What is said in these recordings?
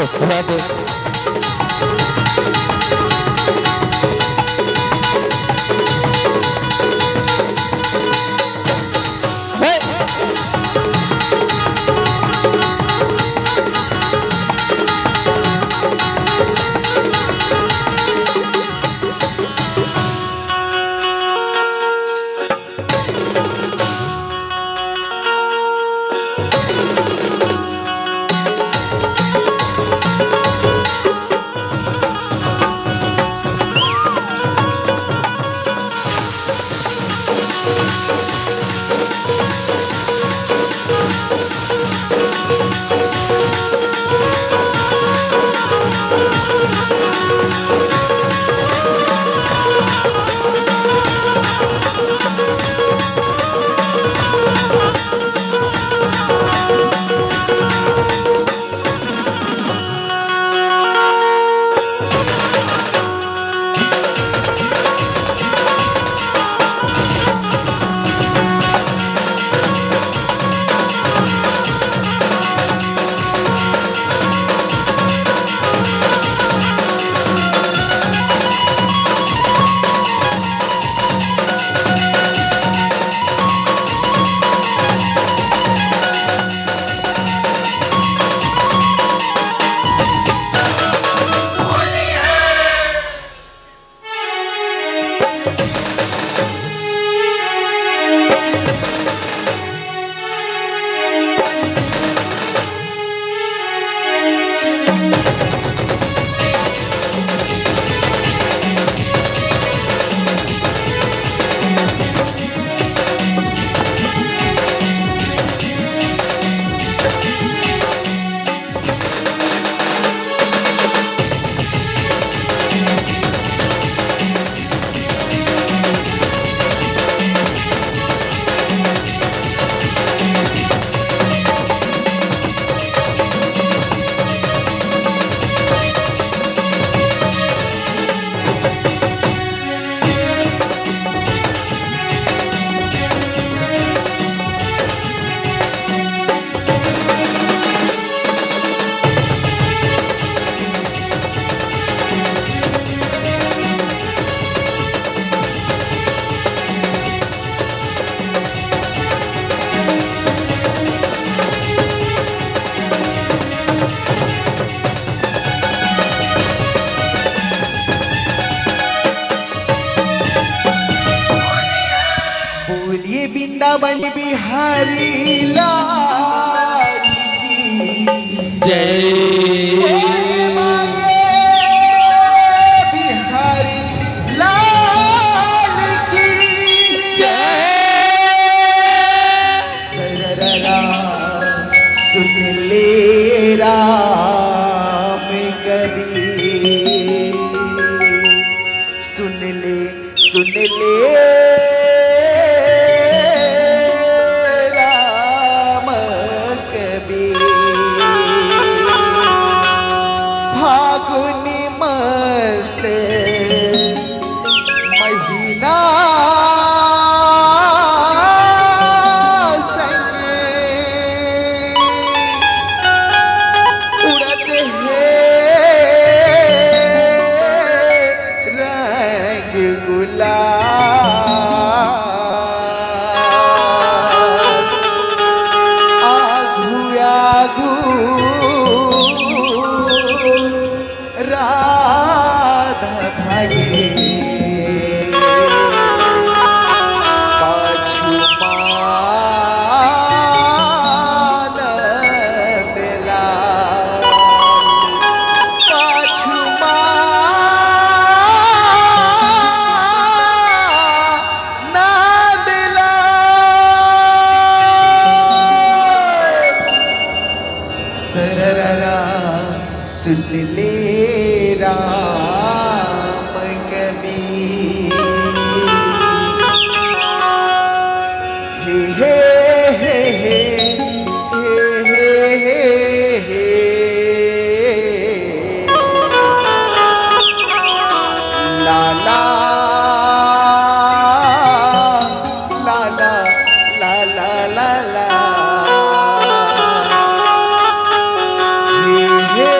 you. Thank you. Vrindavan Bihari लाल की जय। मांगे बिहारी लाल की जय। सररा सुन ले राम कबीर, सुन ले फागुनी मस्त महीना संगे उड़ते हैं रंग गुलाल, आगू आगू राधा भागे पाछू मानंद लाल, पाछू मानंद लाल। सररा सुन ले राम कबीर, हे हे हे हे हे ला ला ला ला ला ला ला ला हे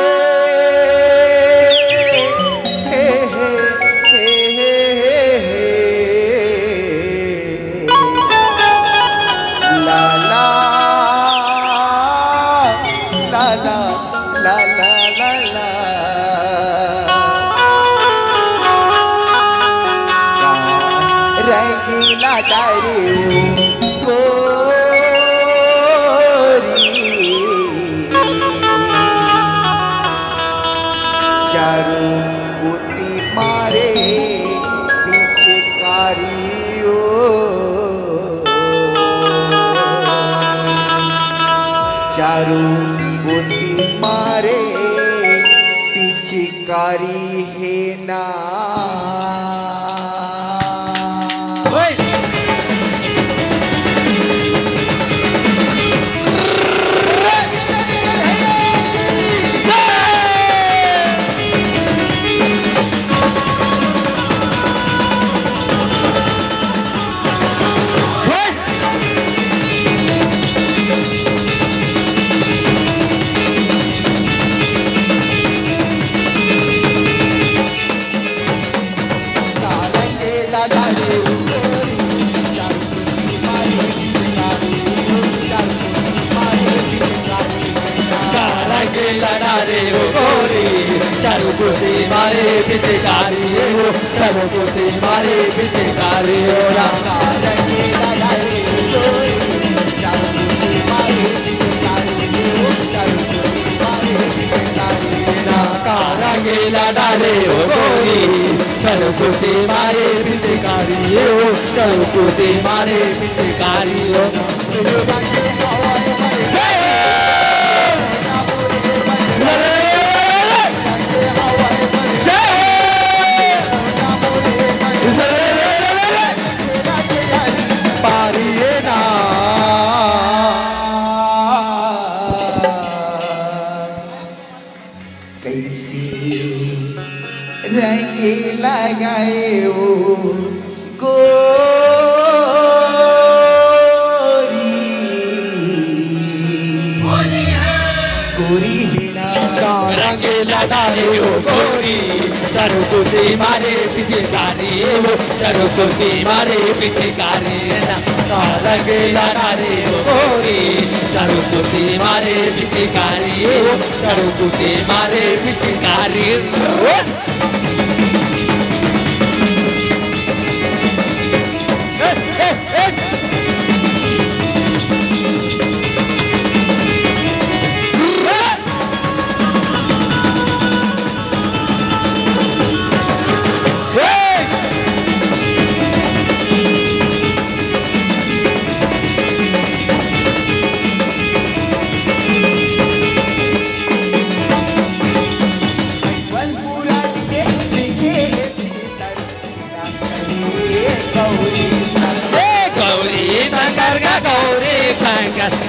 la la la la la रंगीला डारे चारू बुद्धि मारे पीछे कारियो चारू बुद्धि मारे पीछे कारी है ना चारू कुर्सी मारे पिचकारी हो चारू कुर्सी मारे पिचकारी हो रामा रंगीला डारे रंगीला डारे हो गोरी चारू कुर्सी मारे पिचकारी हो चारू कुर्सी मारे पिचकारी हो रंग लगाए वो गोरी गोरी रंग लगाए वो गोरी चारू कुर्सी मारे पिचकारी वो चारू कुर्सी मारे पिचकारी रंग लगाए वो गोरी चारू कुर्सी मारे पिचकारी वो चारू कुर्सी मारे पिचकारी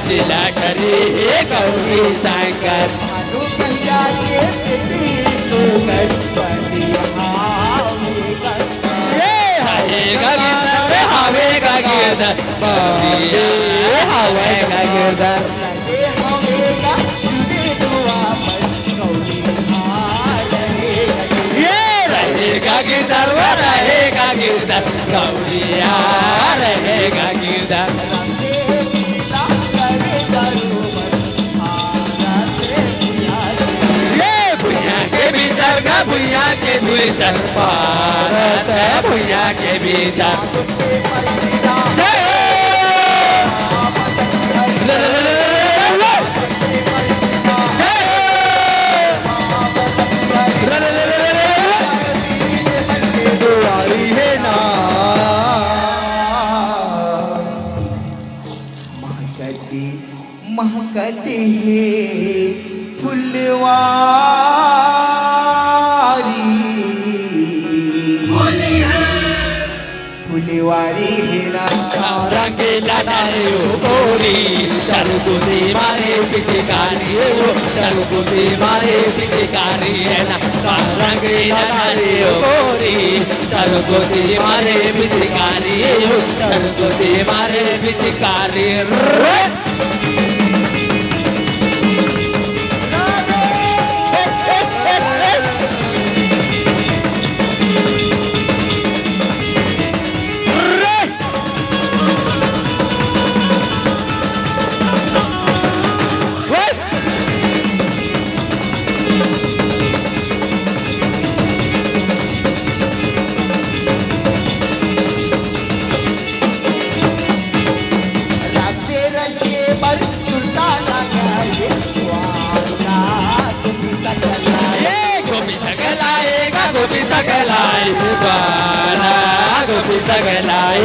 जिला करे गौरी शंकर हवे का गिरधर हवे का गिरधर रहेगा गिरधर रहेगा गिरधर गौरिया रहेगा गिरधर भुइया के भीतर भारत भुइया के भीतर दुआरी है ना महकती है फुलवा फुलवारी है रंगीला डारे हो गोरी चारू कुर्सी मारे पिचकारी हो चारू कुर्सी मारे पिचकारी है ना रंगीला डारे हो गोरी चारू कुर्सी मारे पिचकारी हो चारू कुर्सी मारे पिचकारी सगलाई बाला गोपी सगलाई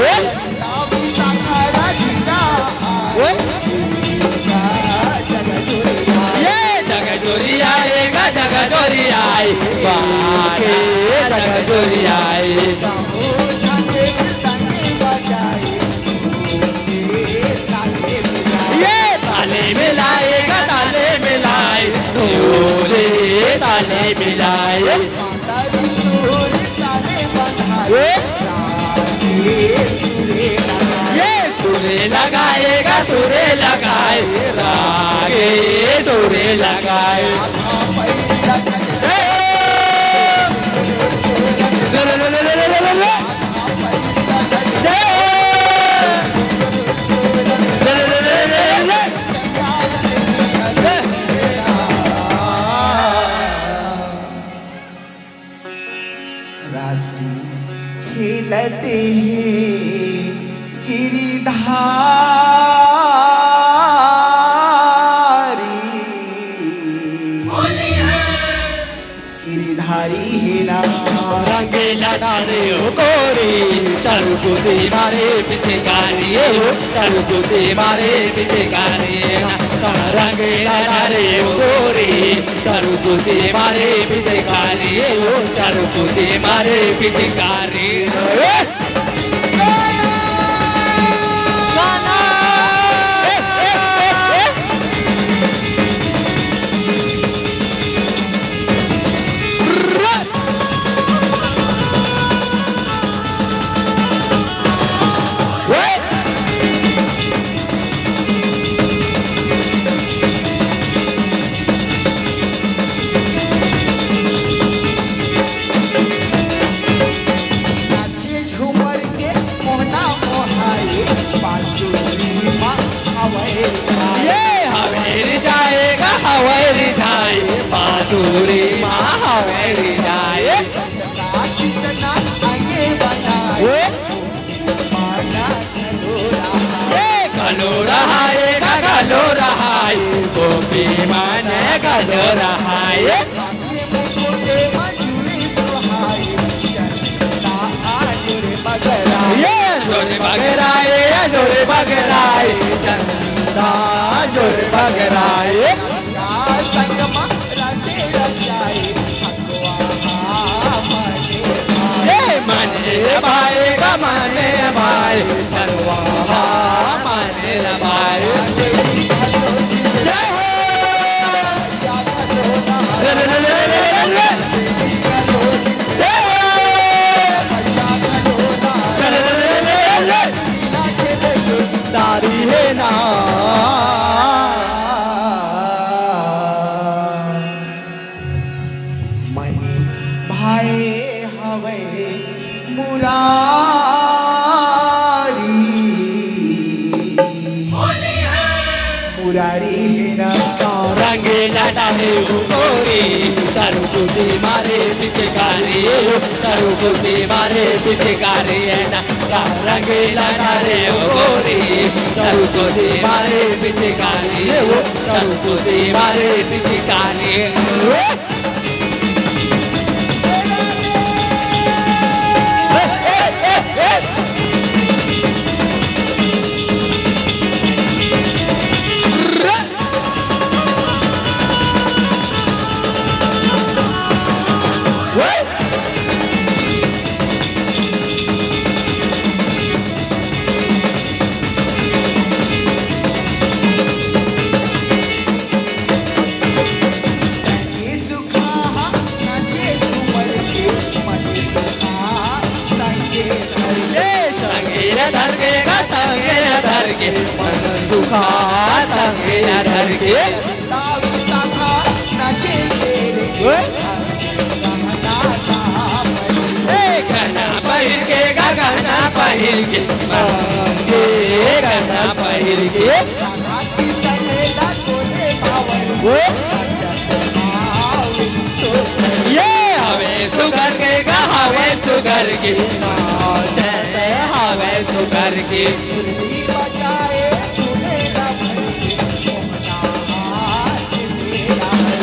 ये जग चोरी आएगा जग चोरी आई बाके जग चोरी आई ये ताले मिलाएगा ताले मिलाए ताले मिलाए ये सुरे लगाएगा सुरे लगाए रागे सुरे लगाए राशि खेलते हैं गिरिधारी गिरिधारी है ना रंगीला डाले हो गोरी चल कूदी मारे पीछे गानी हो चल कूदी मारे पीछे गानी रंगीला डाले हो गोरी चल कूदी मारे पीछे गानी हो चल कूदी मारे पीछे गानी बांसुरी माँ हवेली जाए गलो रहा है गोपी माने गलो रहा है जोरे बगराए जोरे बगराए चंदा जोरे बगराए मने भाई का मने भाई सर्वा मने भाई दारी है ना मने भाई हवे मुरारी मुरारी है ना रंगीला डाले गोरी चल कूदी मारे पीछे गानी चल कूदी मारे पीछे गानी है ना रंगीला डाले गोरी चल कूदी मारे पीछे गानी चल कूदी मारे पीछे गानी धर के मन सुखा संगे धर के गहना पहिर के गहना पहिर के गहना पहिर के ये हवे सुगर के हवे सुगर के हवे सुगर के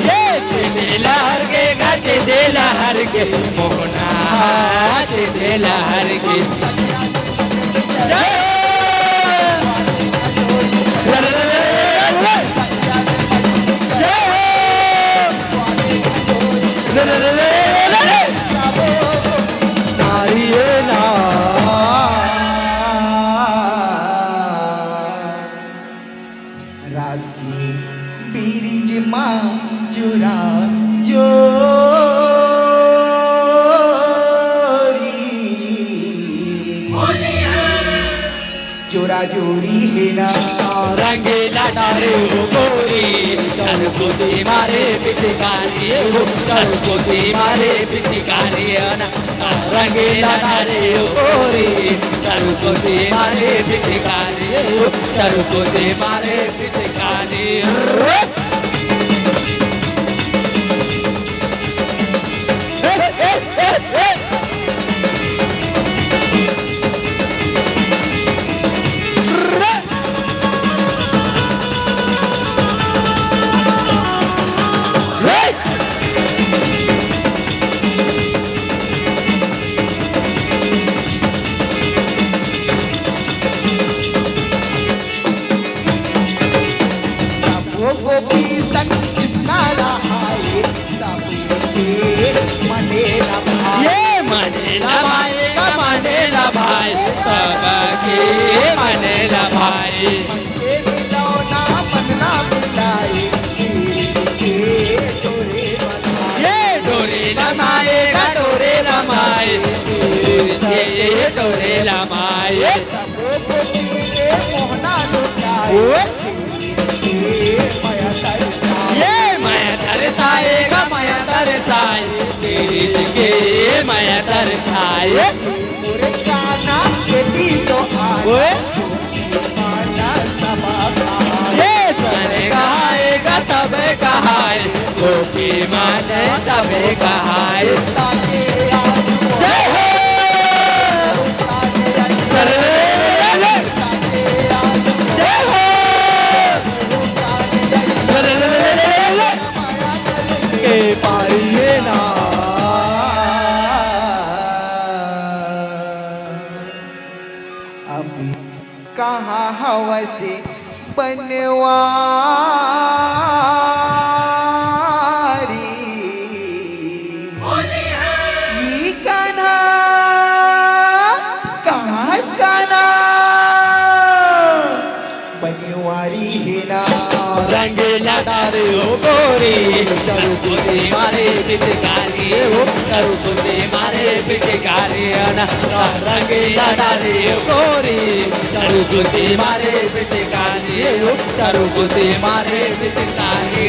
ये लहर के गच दे लहर के मोहना तिथे लहर के राशि बीरिज मंजूरा जो जोरा जोरी है ना रंगीला डाले हो गोरी चल कुदी मारे पिचकारी हो चल कुदी मारे पिचकारी ना रंगीला डाले हो गोरी चल कुदी मारे पिचकारी हो चल कुदी मारे पिचकारी गोपी संग कितना रहाए मनेला ये मनेला भाई का मनेला भाई सबके मनेला भाई मनना बिताए ये डोरे लमाए का डोरे लमाए ये डोरे लमाए मोहना लुटाए ये माया तरसाए का माया तरसाए तेरी के माया तरसाए पूरे गाना खेती तो आए ये सने कहाएगा सब कहाए गोपी माने सब कहाए जय हो सरे जय हो के पारिए ना अभी कहाँ हवा से बनवारी ये गाना कहाँ गाना बनवारी है ना रंगीला डाले हो गोरी चल कुदी मारे पिचकारी हो चल कुदी मारे पिचकारी ना रंगीला डाले हो गोरी चल कुदी मारे पिचकारी हो चल कुदी मारे पिचकारी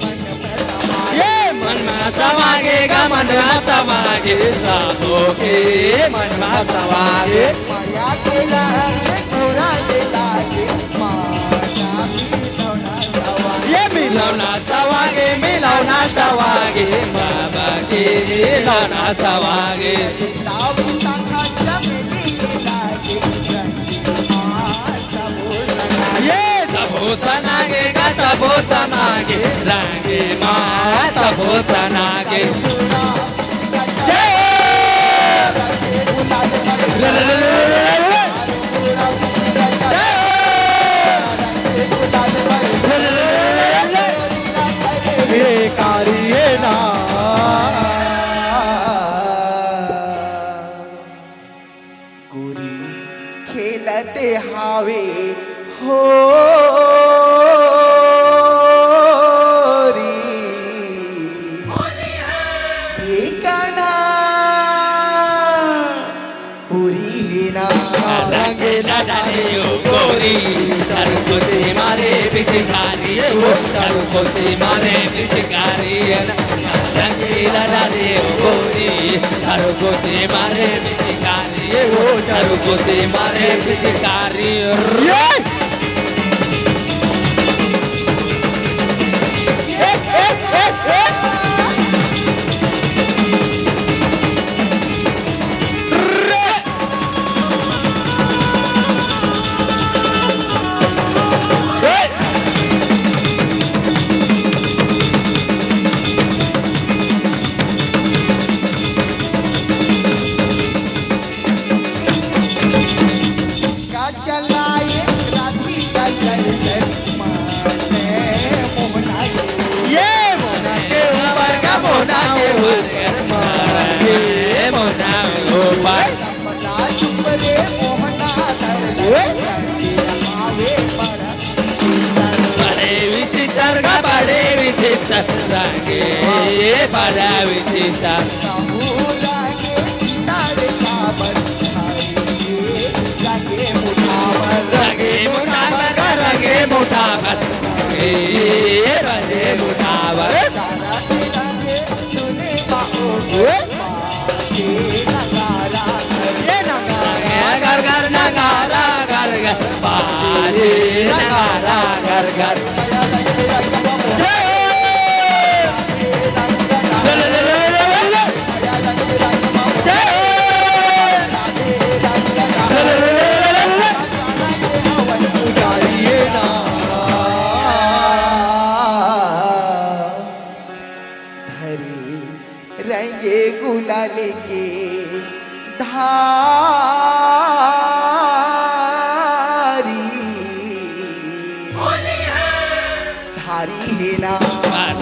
ये मन में समागेगा मन में समागे साधो के मन में समागे माया के लागे पूरा के लागे माया ये मिलौना सवागे बाबा के मिलौना सवागे ये सबो सनागे का सबो सनागे रंगे माँ सबो सनागे ना गोरी खेलते हावे हो री चरकोती मारे पिचकारी रंगीला डाले गोरी चरकोती मारे पिचकारी वो चरकोती मारे पिचकारी चलाए राती का दर्शन माने मोहना ये मोना के ऊपर का मोना के ऊपर मोना ऊपर बता चुप रे मोहना आवे पर बड़े विचित्र का बड़े विचित्र रंगे बड़ा विचित्र सामूला के तारे साबर रगे मुठावर रगे मुठावर रगे मुठावर सुने बाओ घर घर नगारा घर घर बाजे नगारा घर घर रंगे गुलाल के धारी धारी है ना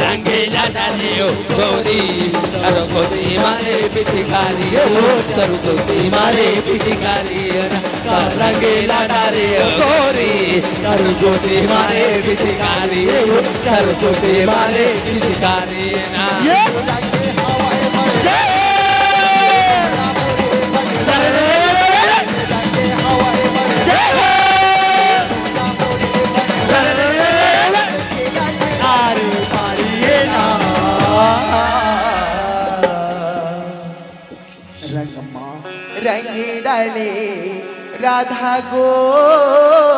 रंगीला डाले गोरी चरकोती मारे पिचकारी वो चरकोती मारे पिचकारी रंगीला डाले गोरी चरकोती मारे पिचकारी वो चरकोती मारे पिचकारी रंग डाले राधा गोरी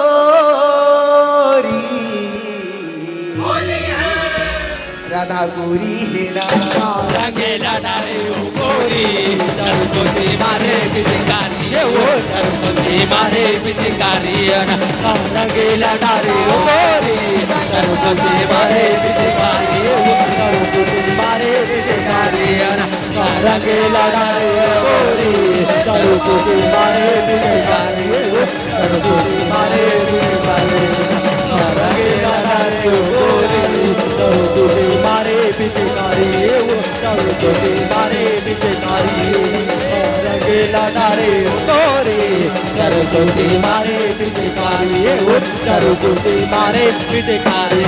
राधा गोरी है रंगीला डाले गोरी चरकोती मारे पिचकारी वो चरकोती मारे पिचकारी रंगीला डाले गोरी चरकोती मारे पिचकारी वो चरकोती मारे पिचकारी रंगीला डाले गोरी चरकोती मारे पिचकारी वो चरकोती मारे पिचकारी रंगीला डाले गोरी चरकोती मारे पिचकारी वो चरकोती मारे पिचकारी रंगीला डाले गोरी चरकोती मारे पिचकारी वो चरकोती मारे पिचकारी